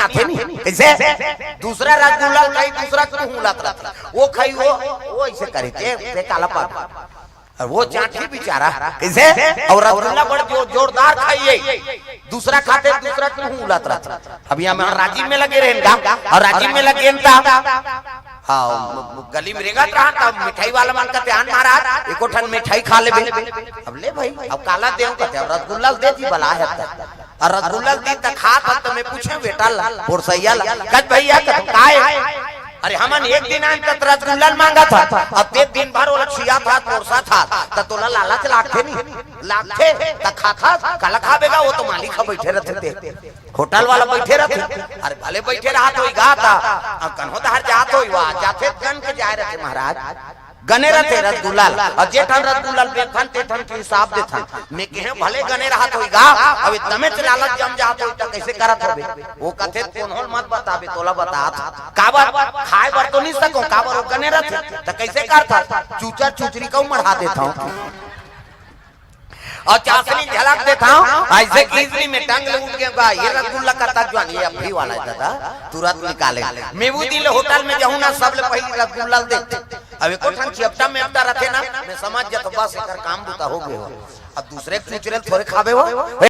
आते नहीं कैसे दूसरा रसगुल्ला खाई दूसरा क्यों हुलात रहता वो खाई वो ऐसे करे ते काला पाप और वो चाटी बेचारा कैसे और रसगुल्ला बड़ जोरदार खाइए दूसरा खाते दूसरा क्यों हुलात रहता अभी हम राजीव में लगे रहेंगे और राजीव में लगे हाँ गली में रेगा था मिठाई वाला मन का ध्यान महाराज एको ठन मिठाई खा ले अब ले भाई अब काला देव कहते अब रसगुल्ला दे दी बला है और रसगुल्ला दी त खा तो मैं पूछे बेटा पोरसैया कद भैया काय अरे हमन एक दिन आन तक रसगुल्ला मांगा था अब ते दिन भर वो लक्षिया था पोरसा था त तोला लालच लागथे नहीं लागथे त खा काला खाबेगा वो तो मालिक बैठे रहते होटल वाला बैठे रहते अरे भले बैठे रहा तो गा था अब कन्हो तहर जात होई वा जाथे गन के जाए रहते महाराज गने रहते रसगुल्ला और जे ठन रसगुल्ला बेथन ते ठन के हिसाब दे था मैं कहे भले गने रहा तो गा अब तमे लालच जम जात होई त कैसे करत होबे वो कथे कोन होल मत बताबे तोला बतात काबर खाए बर तो नहीं सको काबर वो गने रहते त कैसे करता चूचा चूचरी को मढ़ा देता हूं और चाशनी झलक देता हूं ऐसे इजली में टंग ले उठ के ये रसगुल्ला का तजवान ये अभी वाला है दादा तुरंत निकाले मैं वो दिल होटल में जाऊं ना सब ले पहले रसगुल्ला दे अब एको ठन चिपटा में अपटा रखे ना मैं समझ जा तो बस एकर काम बुता हो गयो अब दूसरे चूचरे थोड़े खाबे हो